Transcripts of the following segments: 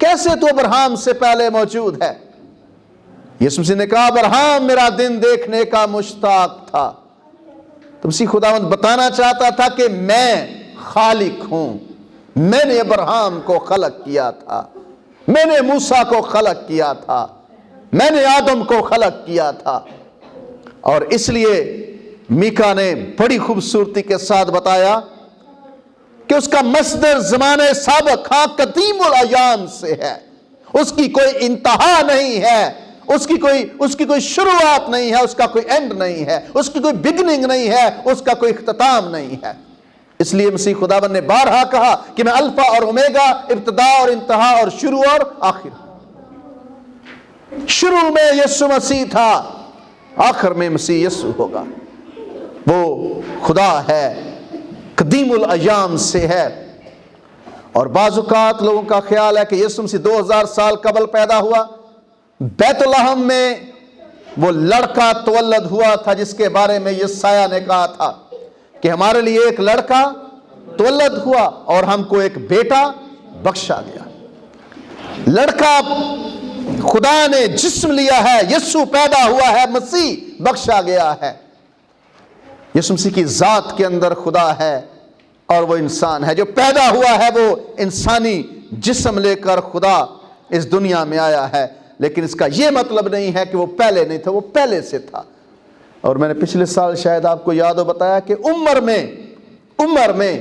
کیسے تو ابراہیم سے پہلے موجود ہے؟ یسوع مسیح نے کہا ابراہیم میرا دن دیکھنے کا مشتاق تھا۔ تو مسیح خداوند بتانا چاہتا تھا کہ میں خالق ہوں، میں نے ابراہیم کو خلق کیا تھا، میں نے موسیٰ کو خلق کیا تھا، میں نے آدم کو خلق کیا تھا۔ اور اس لیے میکا نے بڑی خوبصورتی کے ساتھ بتایا کہ اس کا مصدر زمانے سابق ہاں قدیم الایام سے ہے، اس کی کوئی انتہا نہیں ہے، اس کی کوئی شروعات نہیں ہے، اس کا کوئی اینڈ نہیں ہے، اس کی کوئی بگننگ نہیں ہے، اس کا کوئی اختتام نہیں ہے۔ اس لیے مسیح خداوند نے بارہا کہا کہ میں الفا اور اومیگا، ابتدا اور انتہا اور شروع اور آخر ہوں۔ شروع میں یسوع مسیح تھا، آخر میں مسیح یسوع ہوگا۔ وہ خدا ہے، قدیم الایام سے ہے۔ اور بعض اوقات لوگوں کا خیال ہے کہ یسوع مسیح 2000 سال قبل پیدا ہوا، بیت لحم میں وہ لڑکا تولد ہوا تھا جس کے بارے میں یسایہ نے کہا تھا کہ ہمارے لیے ایک لڑکا تولد ہوا اور ہم کو ایک بیٹا بخشا گیا۔ لڑکا خدا نے جسم لیا ہے، یسوع پیدا ہوا ہے، مسیح بخشا گیا ہے۔ یسوع مسیح کی ذات کے اندر خدا ہے اور وہ انسان ہے، جو پیدا ہوا ہے وہ انسانی جسم لے کر خدا اس دنیا میں آیا ہے۔ لیکن اس کا یہ مطلب نہیں ہے کہ وہ پہلے نہیں تھا، وہ پہلے سے تھا۔ اور میں نے پچھلے سال شاید آپ کو یاد ہو بتایا کہ عمر میں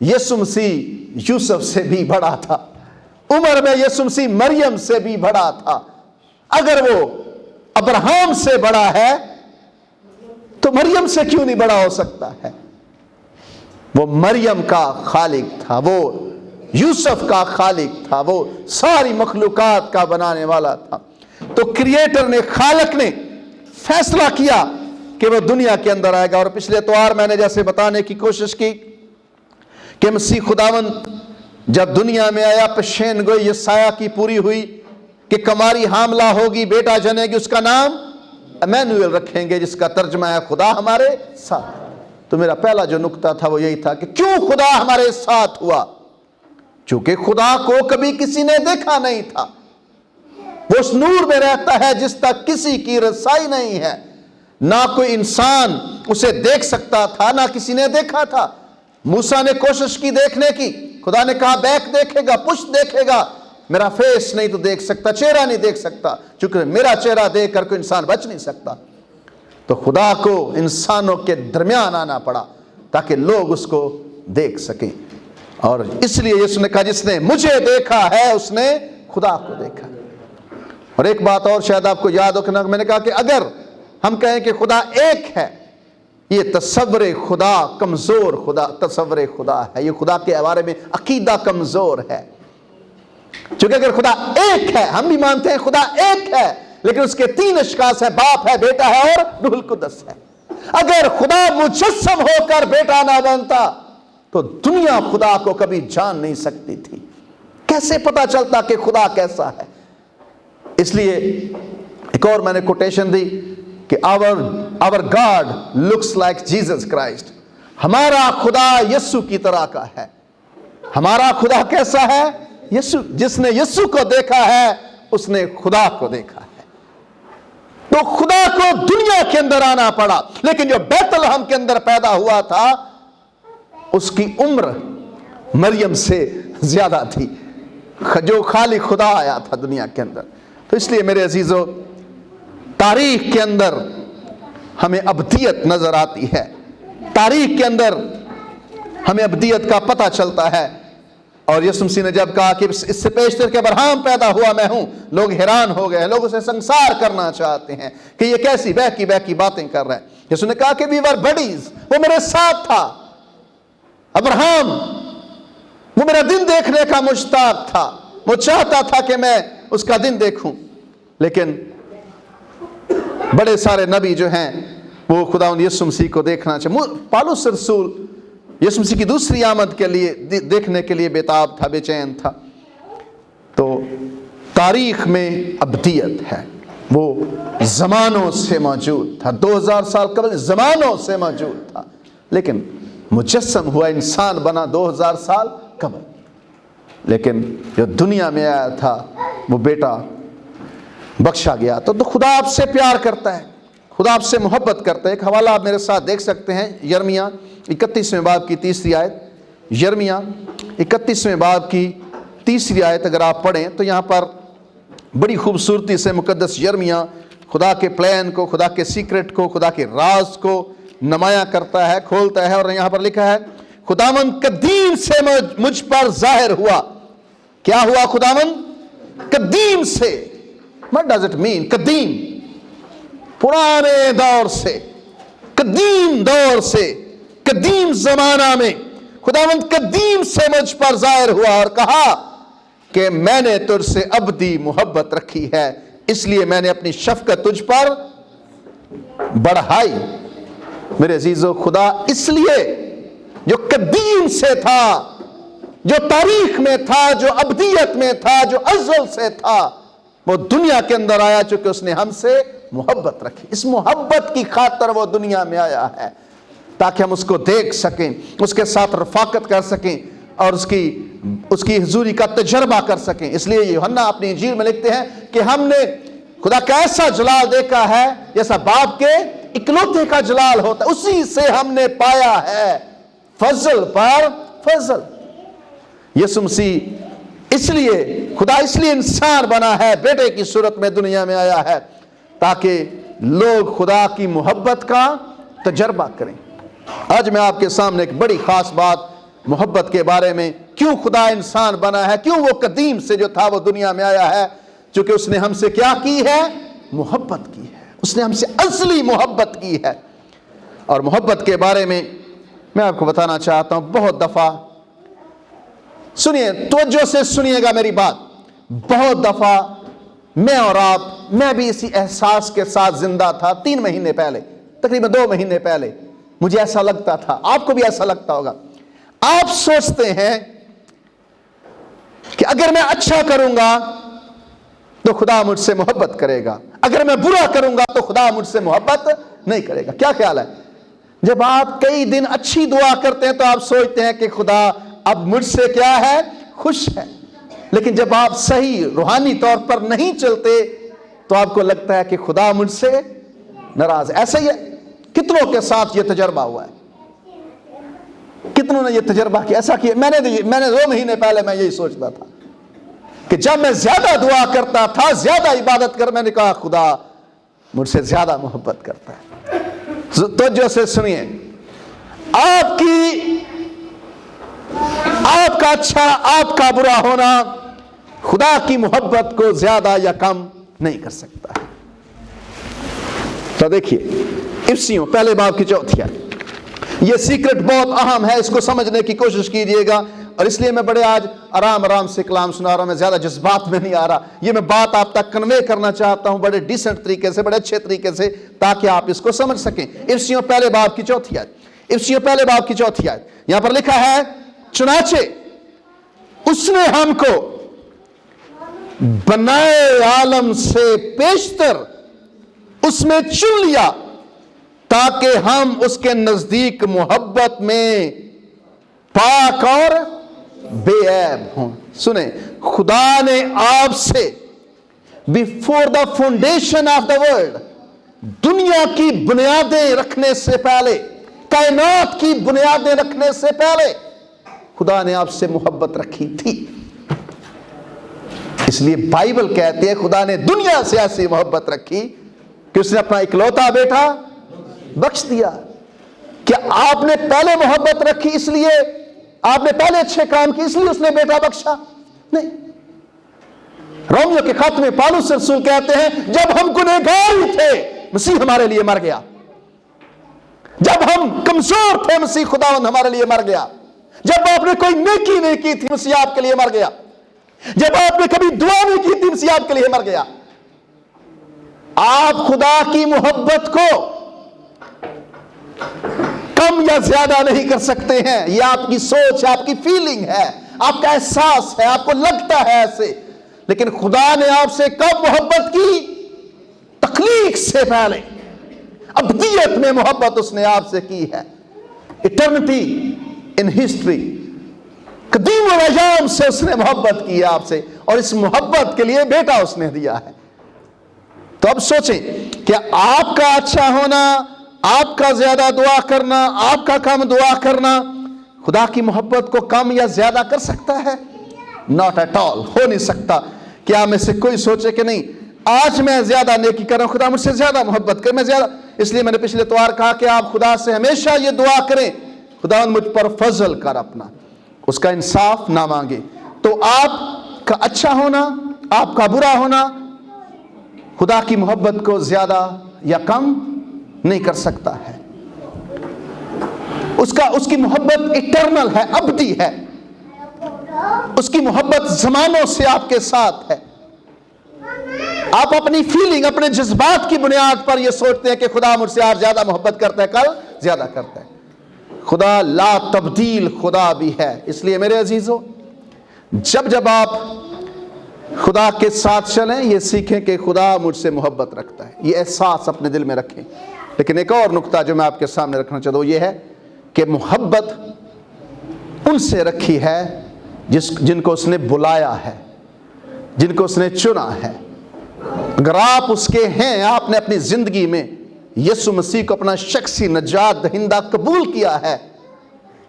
یسوع مسیح یوسف سے بھی بڑا تھا، عمر میں یسوع مسیح مریم سے بھی بڑا تھا۔ اگر وہ ابراہیم سے بڑا ہے تو مریم سے کیوں نہیں بڑا ہو سکتا ہے؟ وہ مریم کا خالق تھا، وہ یوسف کا خالق تھا، وہ ساری مخلوقات کا بنانے والا تھا۔ تو کریٹر نے، خالق نے فیصلہ کیا کہ وہ دنیا کے اندر آئے گا۔ اور پچھلے اتوار میں نے جیسے بتانے کی کوشش کی کہ مسیح خداوند جب دنیا میں آیا، پیشین گوئی یسایہ کی پوری ہوئی کہ کماری حاملہ ہوگی، بیٹا جنے گی، اس کا نام امانویل رکھیں گے، جس کا ترجمہ ہے خدا ہمارے ساتھ۔ تو میرا پہلا جو نقطہ تھا وہ یہی تھا کہ کیوں خدا ہمارے ساتھ ہوا؟ چونکہ خدا کو کبھی کسی نے دیکھا نہیں تھا، وہ اس نور میں رہتا ہے جس تک کسی کی رسائی نہیں ہے، نہ کوئی انسان اسے دیکھ سکتا تھا، نہ کسی نے دیکھا تھا۔ موسیٰ نے کوشش کی دیکھنے کی، خدا نے کہا بیک دیکھے گا، پشت دیکھے گا، میرا فیس نہیں تو دیکھ سکتا، چہرہ نہیں دیکھ سکتا، چونکہ میرا چہرہ دیکھ کر کوئی انسان بچ نہیں سکتا۔ تو خدا کو انسانوں کے درمیان آنا پڑا تاکہ لوگ اس کو دیکھ سکیں۔ اور اس لیے یسوع نے کہا جس نے مجھے دیکھا ہے اس نے خدا کو دیکھا۔ اور ایک بات اور شاید آپ کو یاد ہو کہ میں نے کہا کہ اگر ہم کہیں کہ خدا ایک ہے، یہ تصور خدا کمزور تصور خدا ہے، یہ خدا کے بارے میں عقیدہ کمزور ہے۔ چونکہ اگر خدا ایک ہے، ہم بھی مانتے ہیں خدا ایک ہے، لیکن اس کے 3 اشخاص ہیں، باپ ہے، بیٹا ہے اور روح القدس ہے۔ اگر خدا مجسم ہو کر بیٹا نہ بنتا تو دنیا خدا کو کبھی جان نہیں سکتی تھی۔ کیسے پتا چلتا کہ خدا کیسا ہے؟ اس لیے ایک اور میں نے کوٹیشن دی کہ our God looks like Jesus Christ۔ ہمارا خدا یسوع کی طرح کا ہے۔ ہمارا خدا کیسا ہے؟ یسوع۔ جس نے یسوع کو دیکھا ہے اس نے خدا کو دیکھا ہے۔ تو خدا کو دنیا کے اندر آنا پڑا، لیکن جو بیت لحم کے اندر پیدا ہوا تھا اس کی عمر مریم سے زیادہ تھی، جو خالق خدا آیا تھا دنیا کے اندر۔ تو اس لیے میرے عزیزو، تاریخ کے اندر ہمیں ابدیت نظر آتی ہے، تاریخ کے اندر ہمیں ابدیت کا پتہ چلتا ہے۔ اور یسوع مسیح نے جب کہا کہ اس سے پیشتر کے ابراہیم پیدا ہوا میں ہوں، لوگ حیران ہو گئے، لوگ اسے سنسار کرنا چاہتے ہیں کہ یہ کیسی بہکی باتیں کر رہے ہیں۔ یسوع نے کہا کہ we were buddies، وہ میرے ساتھ تھا۔ ابراہیم وہ میرا دن دیکھنے کا مشتاق تھا، وہ چاہتا تھا کہ میں اس کا دن دیکھوں، لیکن بڑے سارے نبی جو ہیں وہ خداوند یسوع مسیح کو دیکھنا چاہتے۔ پالوس رسول یسوع مسیح کی دوسری آمد کے لیے دیکھنے کے لیے بےتاب تھا، بے چین تھا۔ تو تاریخ میں ابدیت ہے، وہ زمانوں سے موجود تھا، 2000 سال قبل زمانوں سے موجود تھا، لیکن مجسم ہوا، انسان بنا 2000 سال قبل۔ لیکن جو دنیا میں آیا تھا وہ بیٹا بخشا گیا. تو خدا آپ سے پیار کرتا ہے, خدا آپ سے محبت کرتا ہے. ایک حوالہ آپ میرے ساتھ دیکھ سکتے ہیں, یرمیہ 31ویں باب کی 3 آیت. یرمیہ 31ویں باب کی 3 آیت اگر آپ پڑھیں تو یہاں پر بڑی خوبصورتی سے مقدس یرمیہ خدا کے پلان کو, خدا کے سیکرٹ کو, خدا کے راز کو نمایاں کرتا ہے, کھولتا ہے. اور یہاں پر لکھا ہے خداوند قدیم سے مجھ پر ظاہر ہوا. کیا ہوا؟ خداوند قدیم سے. What does it mean? قدیم, پرانے دور سے, قدیم دور سے, قدیم زمانہ میں خداوند قدیم سے مجھ پر ظاہر ہوا اور کہا کہ میں نے تجھ سے ابدی محبت رکھی ہے, اس لیے میں نے اپنی شفقت تجھ پر بڑھائی. میرے عزیزو, خدا اس لیے جو قدیم سے تھا, جو تاریخ میں تھا, جو ابدیت میں تھا, جو ازل سے تھا, وہ دنیا کے اندر آیا چونکہ اس نے ہم سے محبت رکھی. اس محبت کی خاطر وہ دنیا میں آیا ہے تاکہ ہم اس کو دیکھ سکیں, اس کے ساتھ رفاقت کر سکیں اور اس کی حضوری کا تجربہ کر سکیں. اس لیے یوحنا اپنی انجیل میں لکھتے ہیں کہ ہم نے خدا کا ایسا جلال دیکھا ہے جیسا باپ کے اکلوتے کا جلال ہوتا ہے, اسی سے ہم نے پایا ہے فضل پر فضل. یسوع مسیح اس لیے, خدا اس لیے انسان بنا ہے, بیٹے کی صورت میں دنیا میں آیا ہے تاکہ لوگ خدا کی محبت کا تجربہ کریں. آج میں آپ کے سامنے ایک بڑی خاص بات محبت کے بارے میں, کیوں خدا انسان بنا ہے, کیوں وہ قدیم سے جو تھا وہ دنیا میں آیا ہے, چونکہ اس نے ہم سے کیا کی ہے؟ محبت کی ہے. اس نے ہم سے اصلی محبت کی ہے. اور محبت کے بارے میں آپ کو بتانا چاہتا ہوں, بہت دفعہ سنیے, توجہ سے سنیے گا میری بات, بہت دفعہ میں اور آپ, میں بھی اسی احساس کے ساتھ زندہ تھا 3 مہینے پہلے, تقریباً 2 مہینے پہلے مجھے ایسا لگتا تھا, آپ کو بھی ایسا لگتا ہوگا. آپ سوچتے ہیں کہ اگر میں اچھا کروں گا تو خدا مجھ سے محبت کرے گا, اگر میں برا کروں گا تو خدا مجھ سے محبت نہیں کرے گا. کیا خیال ہے؟ جب آپ کئی دن اچھی دعا کرتے ہیں تو آپ سوچتے ہیں کہ خدا اب مجھ سے کیا ہے؟ خوش ہے. لیکن جب آپ صحیح روحانی طور پر نہیں چلتے تو آپ کو لگتا ہے کہ خدا مجھ سے ناراض ہے. ایسا ہی ہے, کتنوں کے ساتھ یہ تجربہ ہوا ہے, کتنوں نے یہ تجربہ کیا, ایسا کیا. میں نے 2 مہینے پہلے میں یہی سوچتا تھا کہ جب میں زیادہ دعا کرتا تھا, زیادہ عبادت کر, میں نے کہا خدا مجھ سے زیادہ محبت کرتا ہے. توجہ سے سنیے, آپ کا اچھا, آپ کا برا ہونا خدا کی محبت کو زیادہ یا کم نہیں کر سکتا. تو دیکھیے افسیوں پہلے باب کی 4 آیت, یہ سیکرٹ بہت اہم ہے, اس کو سمجھنے کی کوشش کیجئے گا. اور اس لیے میں بڑے آج آرام سے کلام سنا رہا ہوں, میں زیادہ جذبات میں نہیں آ رہا. یہ میں بات آپ تک کنوے کرنا چاہتا ہوں بڑے ڈیسنٹ طریقے سے, بڑے اچھے طریقے سے, تاکہ آپ اس کو سمجھ سکیں. افسیوں پہلے باب کی 4 آیت, افسیوں پہلے باب کی 4 آیت, یہاں پر لکھا ہے چنانچہ اس نے ہم کو بنائے عالم سے پیشتر اس میں چن لیا تاکہ ہم اس کے نزدیک محبت میں پاک اور بے عیب ہوں. سنیں, خدا نے آپ سے before the foundation of the world, دنیا کی بنیادیں رکھنے سے پہلے, کائنات کی بنیادیں رکھنے سے پہلے خدا نے آپ سے محبت رکھی تھی. اس لیے بائبل کہتے ہیں خدا نے دنیا سے ایسی محبت رکھی کہ اس نے اپنا اکلوتا بیٹا بخش دیا. کیا آپ نے پہلے محبت رکھی اس لیے آپ نے پہلے اچھے کام کی اس لیے اس نے بیٹا بخشا؟ نہیں. رومیو کے خط میں پالوس رسول کہتے ہیں جب ہم گنہگار ہی تھے مسیح ہمارے لیے مر گیا, جب ہم کمزور تھے مسیح خداوند ہمارے لیے مر گیا, جب آپ نے کوئی نیکی نہیں کی تھی مسیح آپ کے لیے مر گیا, جب آپ نے کبھی دعا نہیں کی تھی مسیح آپ کے لیے مر گیا. آپ خدا کی محبت کو کم یا زیادہ نہیں کر سکتے ہیں. یہ آپ کی سوچ ہے, آپ کی فیلنگ ہے, آپ کا احساس ہے, آپ کو لگتا ہے ایسے. لیکن خدا نے آپ سے کب محبت کی؟ تخلیق سے پہلے, ابدیت میں محبت اس نے آپ سے کی ہے. ایٹرنٹی ان ہسٹری, قدیم الایام سے اس نے محبت کی ہے آپ سے، اور اس محبت کے لیے بیٹا اس نے دیا ہے۔ تو اب سوچیں کہ آپ کا اچھا ہونا، آپ کا زیادہ دعا کرنا، آپ کا کم دعا کرنا خدا کی محبت کو کم یا زیادہ کر سکتا ہے؟ ناٹ ایٹ آل، ہو نہیں سکتا۔ کیا میں سے کوئی سوچے کہ نہیں آج میں زیادہ نیکی کر رہا ہوں، خدا مجھ سے زیادہ محبت کرے، میں زیادہ، اس لیے میں نے پچھلے اتوار کہا کہ آپ خدا سے ہمیشہ یہ دعا کریں، خدا مجھ پر فضل کر اپنا، اس کا انصاف نہ مانگے۔ تو آپ کا اچھا ہونا، آپ کا برا ہونا خدا کی محبت کو زیادہ یا کم نہیں کر سکتا ہے۔ اس کی محبت ایٹرنل ہے، ابدی ہے، اس کی محبت زمانوں سے آپ کے ساتھ ہے۔ آپ اپنی فیلنگ، اپنے جذبات کی بنیاد پر یہ سوچتے ہیں کہ خدا مجھ سے آج زیادہ محبت کرتا ہے، کل زیادہ کرتا ہے۔ خدا لا تبدیل خدا بھی ہے۔ اس لیے میرے عزیزو، جب آپ خدا کے ساتھ چلیں یہ سیکھیں کہ خدا مجھ سے محبت رکھتا ہے، یہ احساس اپنے دل میں رکھیں۔ لیکن ایک اور نقطہ جو میں آپ کے سامنے رکھنا چاہتا ہوں یہ ہے کہ محبت ان سے رکھی ہے جن کو اس نے بلایا ہے، جن کو اس نے چنا ہے۔ اگر آپ اس کے ہیں، آپ نے اپنی زندگی میں یسوع مسیح کو اپنا شخصی نجات دہندہ قبول کیا ہے،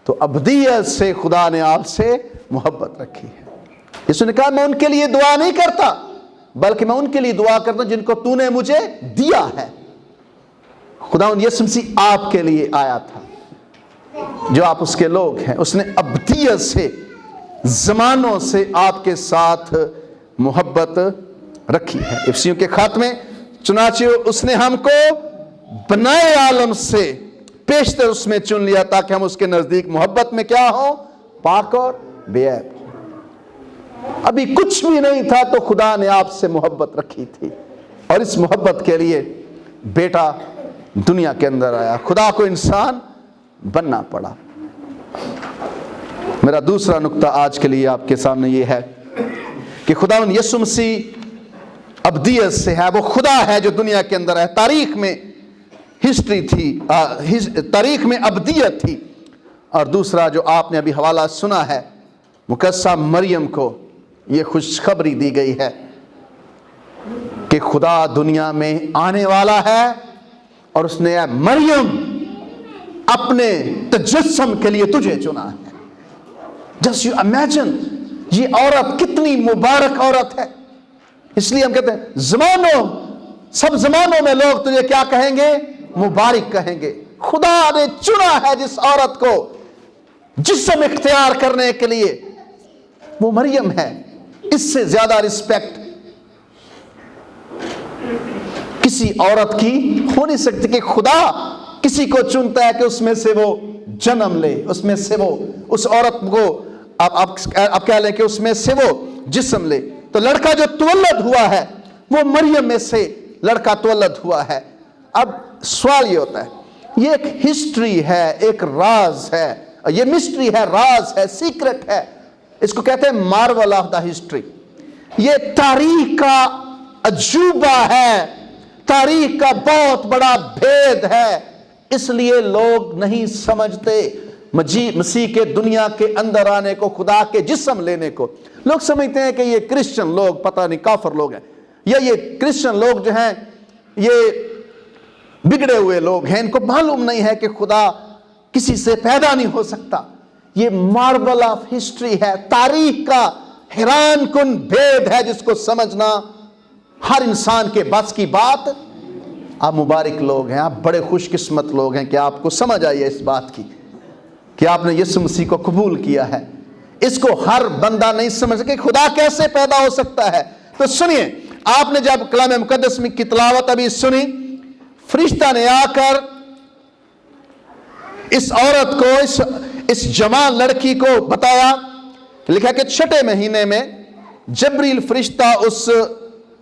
تو ابدیت سے خدا نے آپ سے محبت رکھی ہے۔ یسوع نے کہا میں ان کے لیے دعا نہیں کرتا بلکہ میں ان کے لیے دعا کرتا ہوں جن کو تو نے مجھے دیا ہے۔ خدا یسوع مسیح آپ کے لیے آیا تھا جو آپ اس کے لوگ ہیں، اس نے ابدیت سے، زمانوں سے آپ کے ساتھ محبت رکھی ہے۔ افسیوں کے خاتمے، چنانچہ اس نے ہم کو بنائے عالم سے پیشتر اس میں چن لیا تاکہ ہم اس کے نزدیک محبت میں کیا ہوں؟ پاک اور بے عیب۔ ابھی کچھ بھی نہیں تھا تو خدا نے آپ سے محبت رکھی تھی، اور اس محبت کے لیے بیٹا دنیا کے اندر آیا، خدا کو انسان بننا پڑا۔ میرا دوسرا نقطہ آج کے لیے آپ کے سامنے یہ ہے کہ خداوند یسوع مسیح ابدیت سے ہے، وہ خدا ہے جو دنیا کے اندر ہے۔ تاریخ میں ہسٹری تھی، تاریخ میں ابدیت تھی۔ اور دوسرا جو آپ نے ابھی حوالہ سنا ہے، مقدسہ مریم کو یہ خوشخبری دی گئی ہے کہ خدا دنیا میں آنے والا ہے، اور اس نے مریم اپنے تجسم کے لیے تجھے چنا ہے۔ جسٹ یو امیجن، یہ عورت کتنی مبارک عورت ہے۔ اس لیے ہم کہتے ہیں سب زمانوں میں لوگ تجھے کیا کہیں گے؟ مبارک کہیں گے۔ خدا نے چنا ہے جس عورت کو جسم اختیار کرنے کے لیے، وہ مریم ہے۔ اس سے زیادہ رسپیکٹ کسی عورت کی ہو نہیں سکتی کہ خدا کسی کو چنتا ہے کہ اس میں سے وہ جنم لے، اس میں سے وہ اس عورت کو آپ کہہ لیں کہ اس میں سے وہ جسم لے۔ تو لڑکا جو تولد ہوا ہے وہ مریم میں سے لڑکا تولد ہوا ہے۔ اب سوال یہ ہوتا ہے، یہ ایک ہسٹری ہے، ایک راز ہے، یہ مسٹری ہے، راز ہے، سیکرٹ ہے، اس کو کہتے ہیں مارول آف دا ہسٹری۔ یہ تاریخ کا عجوبہ ہے، تاریخ کا بہت بڑا بھید ہے، اس لیے لوگ نہیں سمجھتے مسیح کے دنیا کے اندر آنے کو، خدا کے جسم لینے کو۔ لوگ سمجھتے ہیں کہ یہ کرسچن لوگ پتہ نہیں کافر لوگ ہیں، یا یہ کرسچن لوگ جو ہیں یہ بگڑے ہوئے لوگ ہیں، ان کو معلوم نہیں ہے کہ خدا کسی سے پیدا نہیں ہو سکتا۔ یہ مارول آف ہسٹری ہے، تاریخ کا حیران کن بھید ہے جس کو سمجھنا ہر انسان کے بس کی بات۔ آپ مبارک لوگ ہیں، آپ بڑے خوش قسمت لوگ ہیں کہ آپ کو سمجھ آئی ہے اس بات کی کہ آپ نے یسوع مسیح کو قبول کیا ہے۔ اس کو ہر بندہ نہیں سمجھ سکے خدا کیسے پیدا ہو سکتا ہے۔ تو سنیے، آپ نے جب کلام مقدس میں کی تلاوت ابھی سنی، فرشتہ نے آ کر اس عورت کو، اس جوان لڑکی کو بتایا، لکھا کہ 6 مہینے میں جبریل فرشتہ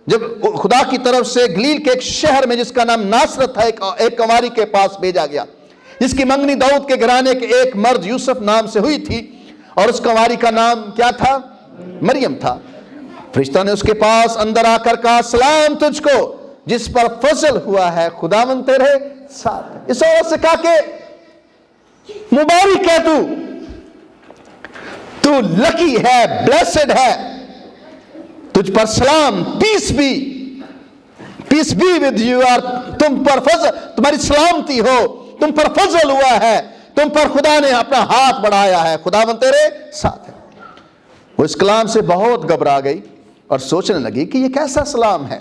جب خدا کی طرف سے گلیل کے ایک شہر میں جس کا نام ناصرت تھا، ایک کنواری کے پاس بھیجا گیا، جس کی منگنی داؤد کے گھرانے کے ایک مرد یوسف نام سے ہوئی تھی، اور اس کنواری کا نام کیا تھا؟ مریم تھا۔ فرشتہ نے اس کے پاس اندر آ کر کہا، سلام تجھ کو جس پر فضل ہوا ہے، خداوند تیرے ساتھ ہے۔ اس عورت سے کہا کہ مبارک ہے تو، تو لکی ہے، بلیسڈ ہے، تجھ پر سلام، پیس بی ود یو، اور تم پر فضل، تمہاری سلامتی ہو، تم پر فضل ہوا ہے، تم پر خدا نے اپنا ہاتھ بڑھایا ہے، خداوند تیرے ساتھ ہے۔ وہ اس کلام سے بہت گھبرا گئی اور سوچنے لگی کہ یہ کیسا سلام ہے۔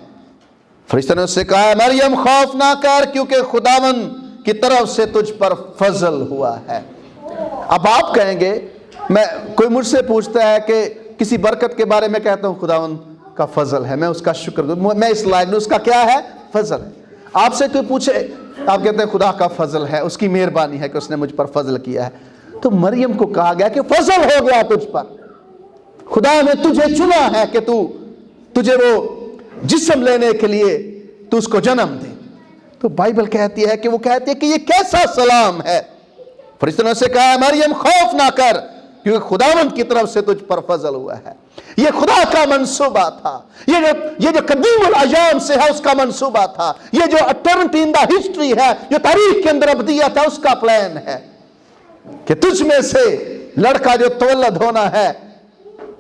فرشتے نے اس سے کہا مریم خوف نہ کر، کیونکہ خداوند کی طرف سے تجھ پر فضل ہوا ہے۔ اب آپ کہیں گے، کوئی مجھ سے پوچھتا ہے کہ کسی برکت کے بارے میں کہتا ہوں خداوند کا فضل ہے، میں اس کا شکر دوں، میں اس لائق، اس کا کیا ہے؟ فضل ہے۔ آپ سے کوئی پوچھے، آپ کہتے ہیں خدا کا فضل ہے، اس کی مہربانی ہے کہ اس نے مجھ پر فضل کیا ہے۔ تو مریم کو کہا گیا کہ فضل ہو گیا تجھ پر، خدا نے تجھے چنا ہے کہ تجھے وہ جسم لینے کے لیے تو اس کو جنم دے۔ تو بائبل کہتی ہے کہ یہ کیسا سلام ہے۔ فرشتوں نے اسے کہا مریم خوف نہ کر، کیونکہ خداوند کی طرف سے تجھ پر فضل ہوا ہے۔ یہ خدا کا منصوبہ تھا، یہ جو قدیم الایام سے ہے اس کا منصوبہ تھا، یہ جو اٹرنٹی ان دا ہسٹری ہے، جو تاریخ کے اندر ابدیت ہے، اس کا پلان ہے کہ تجھ میں سے لڑکا جو تولد ہونا ہے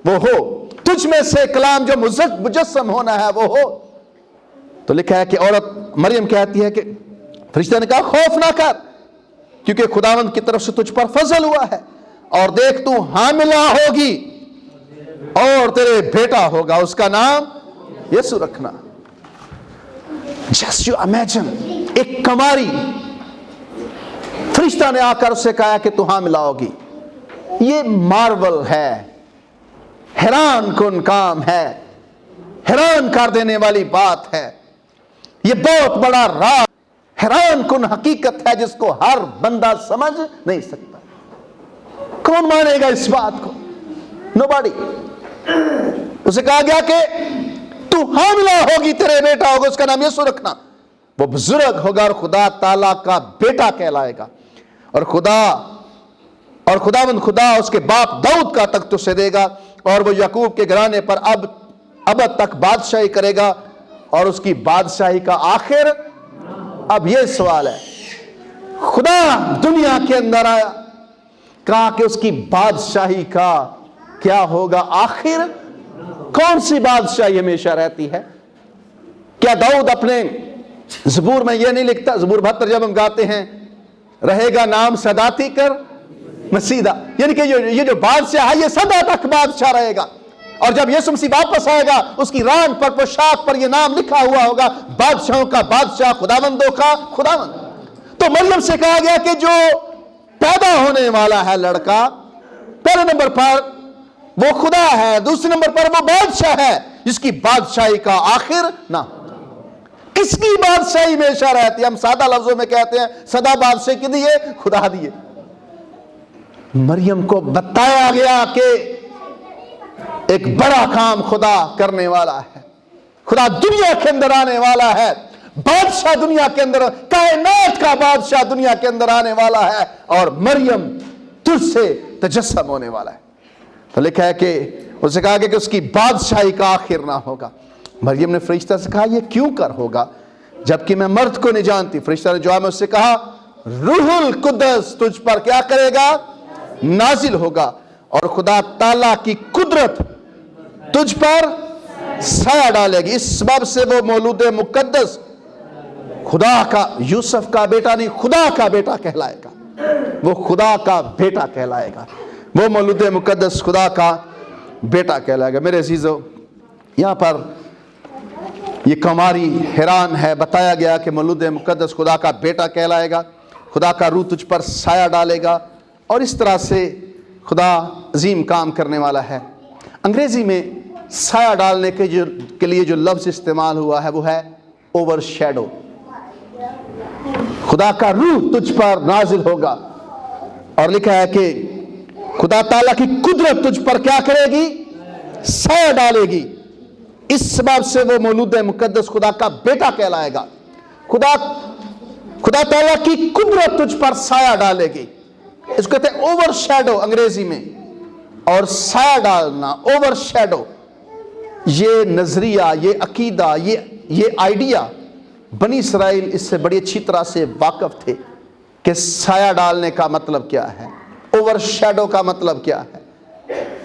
وہ ہو، تجھ میں سے کلام جو مجسم ہونا ہے وہ ہو۔ تو لکھا ہے کہ عورت مریم کہتی ہے کہ فرشتہ نے کہا خوف نہ کر، کیونکہ خداوند کی طرف سے تجھ پر فضل ہوا ہے، اور دیکھ تو حاملہ ہوگی اور تیرے بیٹا ہوگا، اس کا نام یسوع رکھنا۔ جسٹ یو امیجن، ایک کماری، فرشتہ نے آ کر اسے کہا کہ تو حاملہ ہوگی۔ یہ مارول ہے، حیران کن کام ہے، حیران کر دینے والی بات ہے، یہ بہت بڑا راز، حیران کن حقیقت ہے جس کو ہر بندہ سمجھ نہیں سکتا۔ کون مانے گا اس بات کو؟ نوباڈی۔ اسے کہا گیا کہ تو حاملہ ہوگی، تیرے بیٹا ہوگا، اس کا نام یسوع رکھنا، وہ بزرگ ہوگا اور خدا تعالیٰ کا بیٹا کہلائے گا، اور خداوند خدا اس کے باپ داؤد کا تخت اسے دے گا، اور وہ یعقوب کے گھرانے پر ابد تک بادشاہی کرے گا، اور اس کی بادشاہی کا آخر۔ اب یہ سوال ہے، خدا دنیا کے اندر آیا، کہا کہ اس کی بادشاہی کا کیا ہوگا آخر؟ کون سی بادشاہی ہمیشہ رہتی ہے؟ کیا داؤد اپنے زبور میں یہ نہیں لکھتا، زبور 72 جب ہم گاتے ہیں، رہے گا نام صداتی کر مسیدہ، یعنی کہ یہ جو بادشاہ ہے یہ سدا تک بادشاہ رہے گا، اور جب یسوع مسیح واپس آئے گا اس کی ران پر، پوشاک پر یہ نام لکھا ہوا ہوگا، بادشاہوں کا بادشاہ، خداوندوں کا خداوند۔ تو مریم سے کہا گیا کہ جو پیدا ہونے والا ہے لڑکا، پہلے نمبر پر وہ خدا ہے، دوسرے نمبر پر وہ بادشاہ ہے جس کی بادشاہی کا آخر نہ ہو۔ کس کی بادشاہی ہمیشہ رہتی ہے؟ ہم سادہ لفظوں میں کہتے ہیں سدا بادشاہی کی دیے، خدا دیے۔ مریم کو بتایا گیا کہ ایک بڑا کام خدا کرنے والا ہے، خدا دنیا کے اندر آنے والا ہے، بادشاہ دنیا کے اندر، کائنات کا بادشاہ دنیا کے اندر آنے والا ہے، اور مریم تجھ سے تجسم ہونے والا ہے۔ تو لکھا ہے کہ اسے کہا کہ اس کی بادشاہی کا آخر نہ ہوگا۔ مریم نے فرشتہ سے کہا یہ کیوں کر ہوگا جبکہ میں مرد کو نہیں جانتی؟ فرشتہ نے جواب میں اس سے کہا روح القدس تجھ پر کیا کرے گا؟ نازل ہوگا، اور خدا تعالیٰ کی قدرت تجھ پر سایہ ڈالے گی، اس سبب سے وہ مولود مقدس خدا کا، یوسف کا بیٹا نہیں، خدا کا بیٹا کہلائے گا، وہ خدا کا بیٹا کہلائے گا، وہ مولود مقدس خدا کا بیٹا کہلائے گا۔ میرے عزیزو، یہاں پر یہ کماری حیران ہے، بتایا گیا کہ مولود مقدس خدا کا بیٹا کہلائے گا، خدا کا روح تجھ پر سایہ ڈالے گا، اور اس طرح سے خدا عظیم کام کرنے والا ہے۔ انگریزی میں سایہ ڈالنے کے لیے جو لفظ استعمال ہوا ہے وہ ہے اوور شیڈو۔ خدا کا روح تجھ پر نازل ہوگا، اور لکھا ہے کہ خدا تعالیٰ کی قدرت تجھ پر کیا کرے گی؟ سایہ ڈالے گی، اس سبب سے وہ مولود مقدس خدا کا بیٹا کہلائے گا۔ خدا تعالیٰ کی قدرت تجھ پر سایہ ڈالے گی، اس کو کہتے ہیں اوور شیڈو انگریزی میں، اور سایہ ڈالنا، اوور شیڈو، یہ نظریہ، یہ عقیدہ، یہ آئیڈیا بنی اسرائیل اس سے بڑی اچھی طرح سے واقف تھے کہ سایہ ڈالنے کا مطلب کیا ہے، اوور شیڈو کا مطلب کیا ہے۔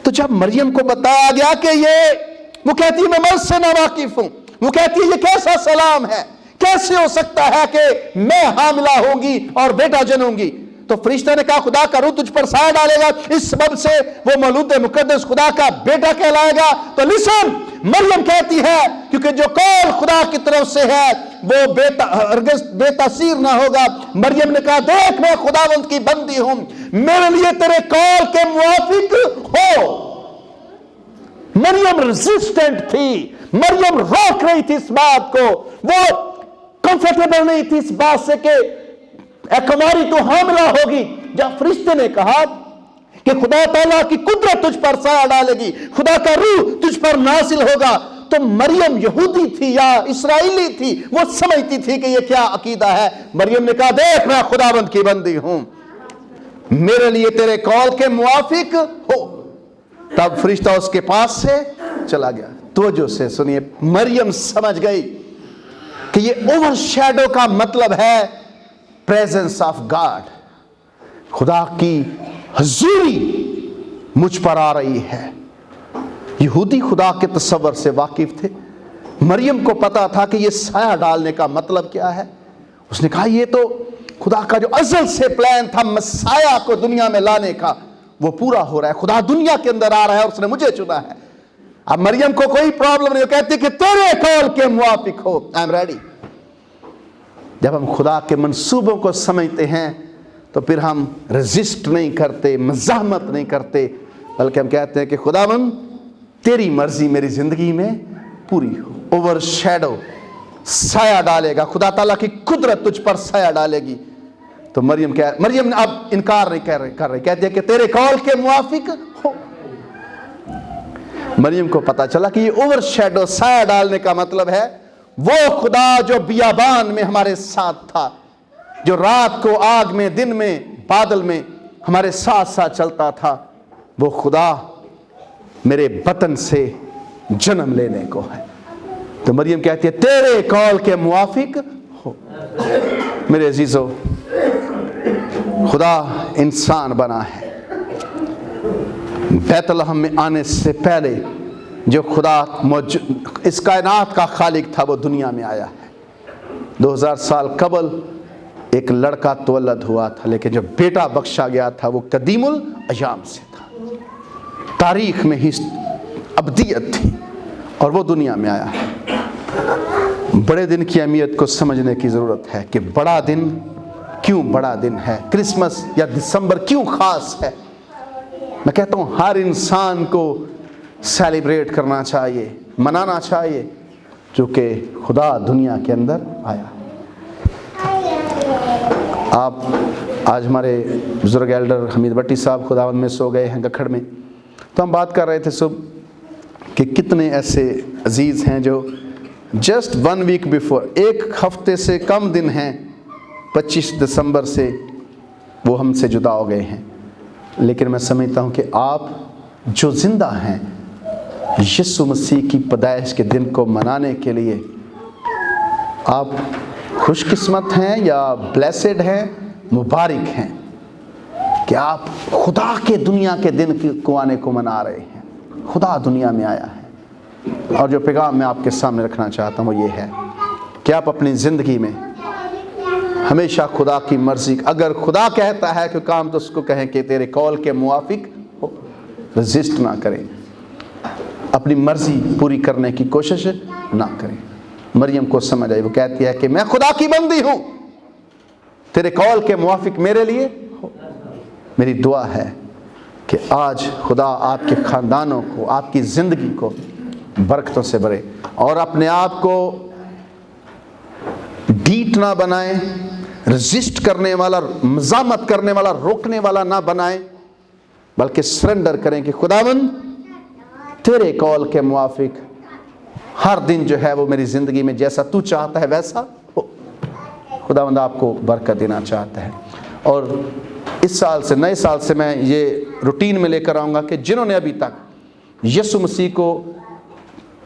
تو جب مریم کو بتایا گیا کہ یہ، وہ کہتی ہے میں مرض سے ناواقف ہوں، وہ کہتی ہے یہ کیسا سلام ہے، کیسے ہو سکتا ہے کہ میں حاملہ ہوں گی اور بیٹا جنوں گی؟ تو فرشتہ نے کہا خدا کا روح تجھ پر سایہ ڈالے گا، اس سبب سے وہ مولود مقدس خدا کا بیٹا کہلائے گا۔ تو لسن، مریم کہتی ہے کیونکہ جو قول خدا کی طرف سے ہے وہ ہرگز بے تاثیر نہ ہوگا۔ مریم نے کہا دیکھ میں خداوند کی بندی ہوں، میرے لیے تیرے قول کے موافق ہو۔ مریم ریزسٹنٹ تھی، مریم روک رہی تھی اس بات کو، وہ کمفرٹیبل نہیں تھی اس بات سے کہ اے کماری تو حاملہ ہوگی۔ جب فرشتے نے کہا کہ خدا تعالیٰ کی قدرت تجھ پر سایہ ڈالے گی، خدا کا روح تجھ پر نازل ہوگا، تو مریم یہودی تھی یا اسرائیلی تھی، وہ سمجھتی تھی کہ یہ کیا عقیدہ ہے۔ مریم نے کہا دیکھ میں خداوند کی بندی ہوں، میرے لیے تیرے قول کے موافق ہو۔ تب فرشتہ اس کے پاس سے چلا گیا۔ توجہ سے سنیے، مریم سمجھ گئی کہ یہ اوور شیڈو کا مطلب ہے پریزنس آف گاڈ، خدا کی حضوری مجھ پر آ رہی ہے۔ یہودی خدا کے تصور سے واقف تھے، مریم کو پتا تھا کہ یہ سایہ ڈالنے کا مطلب کیا ہے۔ اس نے کہا یہ تو خدا کا جو ازل سے پلان تھا مسیح کو دنیا میں لانے کا وہ پورا ہو رہا ہے، خدا دنیا کے اندر آ رہا ہے اور اس نے مجھے چنا ہے۔ اب مریم کو کوئی پرابلم نہیں، وہ کہتی کہ تیرے قول کے موافق ہو، آئی ایم ریڈی۔ جب ہم خدا کے منصوبوں کو سمجھتے ہیں تو پھر ہم ریزسٹ نہیں کرتے، مزاحمت نہیں کرتے، بلکہ ہم کہتے ہیں کہ خداوند تیری مرضی میری زندگی میں پوری ہو۔ اوور شیڈو، سایہ ڈالے گا، خدا تعالیٰ کی قدرت تجھ پر سایہ ڈالے گی۔ تو مریم نے اب انکار نہیں کر رہی، کہتی ہے کہ تیرے قول کے موافق ہو۔ مریم کو پتا چلا کہ یہ اوور شیڈو، سایہ ڈالنے کا مطلب ہے وہ خدا جو بیابان میں ہمارے ساتھ تھا، جو رات کو آگ میں، دن میں بادل میں ہمارے ساتھ ساتھ چلتا تھا، وہ خدا میرے بطن سے جنم لینے کو ہے۔ تو مریم کہتی ہے تیرے قول کے موافق ہو۔ میرے عزیزو، خدا انسان بنا ہے۔ بیت لحم میں آنے سے پہلے جو خدا اس کائنات کا خالق تھا وہ دنیا میں آیا ہے۔ 2000 سال قبل ایک لڑکا تولد ہوا تھا، لیکن جو بیٹا بخشا گیا تھا وہ قدیم الایام سے تھا، تاریخ میں ہی ابدیت تھی اور وہ دنیا میں آیا ہے۔ بڑے دن کی اہمیت کو سمجھنے کی ضرورت ہے کہ بڑا دن کیوں بڑا دن ہے، کرسمس یا دسمبر کیوں خاص ہے۔ میں کہتا ہوں ہر انسان کو سیلیبریٹ کرنا چاہیے، منانا چاہیے، چونکہ خدا دنیا کے اندر آیا ہے۔ آپ آج ہمارے بزرگ ایلڈر حمید بٹی صاحب خداوند میں سو گئے ہیں گکھڑ میں، تو ہم بات کر رہے تھے صبح کہ کتنے ایسے عزیز ہیں جو جسٹ 1 ویک بیفور، ایک ہفتے سے کم دن ہیں 25 دسمبر سے وہ ہم سے جدا ہو گئے ہیں۔ لیکن میں سمجھتا ہوں کہ آپ جو زندہ ہیں یسوع مسیح کی پیدائش کے دن کو منانے کے لیے آپ خوش قسمت ہیں یا بلیسڈ ہیں، مبارک ہیں کہ آپ خدا کے دنیا کے دن کو آنے کو منا رہے ہیں۔ خدا دنیا میں آیا ہے، اور جو پیغام میں آپ کے سامنے رکھنا چاہتا ہوں وہ یہ ہے کہ آپ اپنی زندگی میں ہمیشہ خدا کی مرضی، اگر خدا کہتا ہے کہ کام تو اس کو کہیں کہ تیرے قول کے موافق ہو، رزسٹ نہ کریں، اپنی مرضی پوری کرنے کی کوشش نہ کریں۔ مریم کو سمجھ آئی، وہ کہتی ہے کہ میں خدا کی بندی ہوں، تیرے قول کے موافق میرے لیے ہو۔ میری دعا ہے کہ آج خدا آپ کے خاندانوں کو، آپ کی زندگی کو برکتوں سے بھرے، اور اپنے آپ کو ڈیٹ نہ بنائیں، رزسٹ کرنے والا، مزاحمت کرنے والا، روکنے والا نہ بنائیں، بلکہ سرنڈر کریں کہ خداوند تیرے قول کے موافق ہر دن جو ہے وہ میری زندگی میں جیسا تو چاہتا ہے ویسا ہو۔ خداوند آپ کو برکت دینا چاہتا ہے، اور اس سال سے، نئے سال سے میں یہ روٹین میں لے کر آؤں گا کہ جنہوں نے ابھی تک یسوع مسیح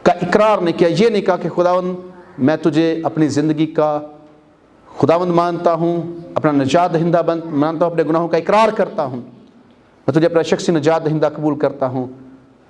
کا اقرار نہیں کیا، یہ نہیں کہا کہ خداوند میں تجھے اپنی زندگی کا خداوند مانتا ہوں، اپنا نجات دہندہ مانتا ہوں، اپنے گناہوں کا اقرار کرتا ہوں، میں تجھے اپنا شخصی نجات دہندہ قبول کرتا ہوں،